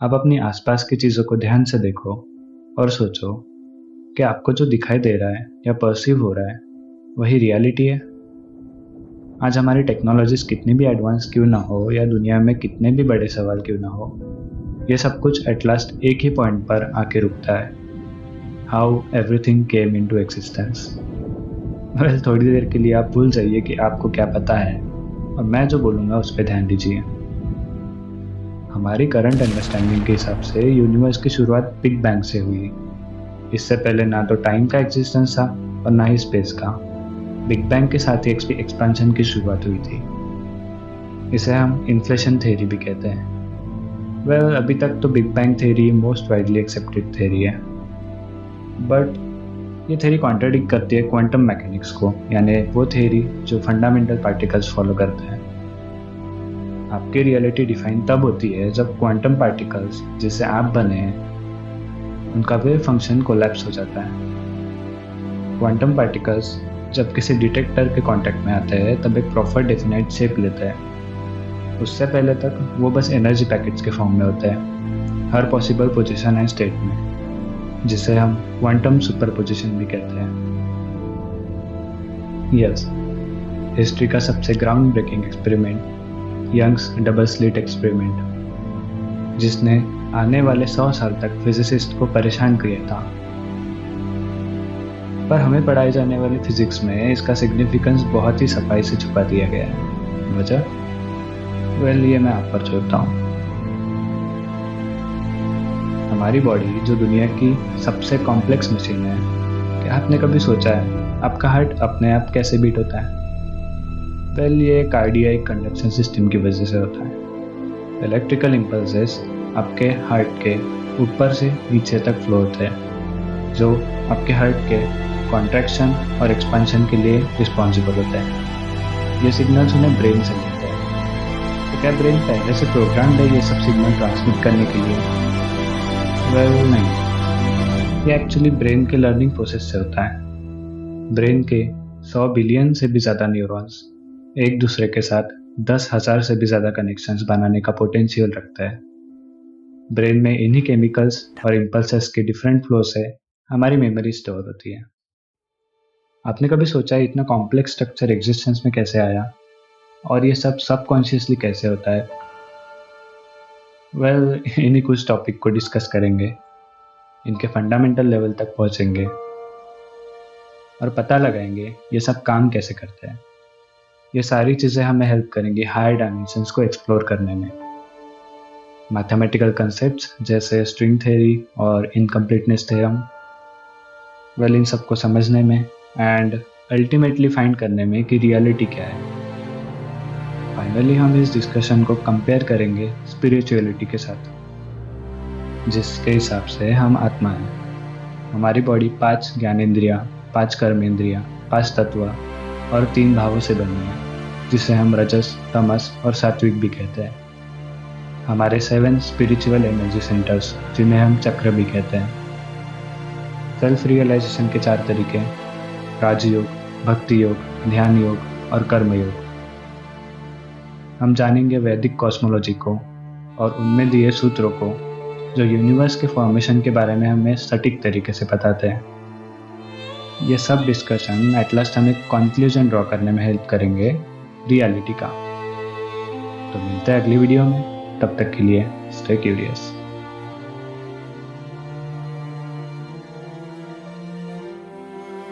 आप अपनी आसपास की चीज़ों को ध्यान से देखो और सोचो कि आपको जो दिखाई दे रहा है या परसीव हो रहा है वही रियलिटी है। आज हमारी टेक्नोलॉजीज कितनी भी एडवांस क्यों ना हो या दुनिया में कितने भी बड़े सवाल क्यों ना हो, ये सब कुछ एट लास्ट एक ही पॉइंट पर आके रुकता है। How everything came into existence. Well, थोड़ी देर के लिए आप भूल जाइए कि आपको क्या पता है और मैं जो बोलूँगा उस पर ध्यान दीजिए। हमारी करंट अंडरस्टैंडिंग के हिसाब से यूनिवर्स की शुरुआत बिग बैंग से हुई। इससे पहले ना तो टाइम का एग्जिस्टेंस था और ना ही स्पेस का। बिग बैंग के साथ ही एक्सपेंशन की शुरुआत हुई थी। इसे हम इन्फ्लेशन थ्योरी भी कहते हैं। वेल, अभी तक तो big bang theory most widely accepted theory है, बट ये थ्योरी कॉन्ट्रडिक्ट करती है क्वांटम मैकेनिक्स को, यानी वो थ्योरी जो फंडामेंटल पार्टिकल्स फॉलो करते हैं। आपकी रियलिटी डिफाइन तब होती है जब क्वांटम पार्टिकल्स जिससे आप बने हैं उनका वेव फंक्शन कोलैप्स हो जाता है। क्वांटम पार्टिकल्स जब किसी डिटेक्टर के कांटेक्ट में आते हैं तब एक प्रॉपर डेफिनेट शेप लेते हैं। उससे पहले तक वो बस एनर्जी पैकेट्स के फॉर्म में होते हैं, हर पॉसिबल पोजीशन एंड स्टेट में, जिसे हम क्वांटम सुपरपोजिशन भी कहते हैं। यस, हिस्ट्री का सबसे ground breaking experiment Young's double slit experiment, जिसने आने वाले 100 साल तक फिजिसिस्ट को परेशान किया था। पर हमें पढ़ाई जाने वाली फिजिक्स में इसका सिग्निफिकेंस बहुत ही सफाई से छुपा दिया गया है। वजह? वेल, ये मैं आप पर छोड़ता हूँ। हमारी बॉडी जो दुनिया की सबसे कॉम्प्लेक्स मशीन है, क्या आपने कभी सोचा है आपका हार्ट अपने आप कैसे बीट होता है? वेल, ये कार्डियक कंडक्शन सिस्टम की वजह से होता है। इलेक्ट्रिकल इम्पल्सेस आपके हार्ट के ऊपर से नीचे तक फ्लो होते हैं, जो आपके हार्ट के कॉन्ट्रैक्शन और एक्सपेंशन के लिए रिस्पॉन्सिबल होते हैं। ये सिग्नल्स उन्हें ब्रेन से मिलते हैं। तो क्या ब्रेन पहले से प्रोग्राम्ड है ये सब सिग्नल ट्रांसमिट करने के लिए? वेल, नहीं। ये एक्चुअली ब्रेन के लर्निंग प्रोसेस से होता है। ब्रेन के 100 बिलियन से भी ज़्यादा न्यूरॉन्स एक दूसरे के साथ 10,000 से भी ज़्यादा कनेक्शंस बनाने का पोटेंशियल रखता है। ब्रेन में इन्हीं केमिकल्स और इम्पल्सेस के डिफरेंट फ्लो से हमारी मेमोरी स्टोर होती है। आपने कभी सोचा इतना कॉम्प्लेक्स स्ट्रक्चर एग्जिस्टेंस में कैसे आया और ये सब सबकॉन्शियसली कैसे होता है? वेल, इन्हीं कुछ टॉपिक को डिस्कस करेंगे, इनके फंडामेंटल लेवल तक पहुंचेंगे और पता लगाएंगे ये सब काम कैसे करते हैं। ये सारी चीज़ें हमें हेल्प करेंगी हायर डायमेंशंस को एक्सप्लोर करने में। मैथमेटिकल कंसेप्ट्स जैसे स्ट्रिंग थ्योरी और इनकम्प्लीटनेस थ्योरम, वेल, इन सबको समझने में एंड अल्टीमेटली फाइंड करने में कि रियलिटी क्या है। फाइनली हम इस डिस्कशन को कंपेयर करेंगे स्पिरिचुअलिटी के साथ, जिसके हिसाब से हम आत्मा हैं। हमारी बॉडी 5 ज्ञानेंद्रियाँ, 5 कर्मेंद्रियाँ, 5 तत्व और 3 भावों से बनी है, जिसे हम रजस, तमस और सात्विक भी कहते हैं। हमारे 7 स्पिरिचुअल एनर्जी सेंटर्स, जिन्हें हम चक्र भी कहते हैं। सेल्फ रियलाइजेशन के 4 तरीके: राजयोग, भक्ति योग, ध्यान योग और कर्म योग। हम जानेंगे वैदिक कॉस्मोलॉजी को और उनमें दिए सूत्रों को, जो यूनिवर्स के फॉर्मेशन के बारे में हमें सटीक तरीके से बताते हैं। ये सब डिस्कशन एट लास्ट हमें कंक्लूजन ड्रॉ करने में हेल्प करेंगे रियलिटी का। तो मिलते हैं अगली वीडियो में, तब तक के लिए स्टे क्यूरियस।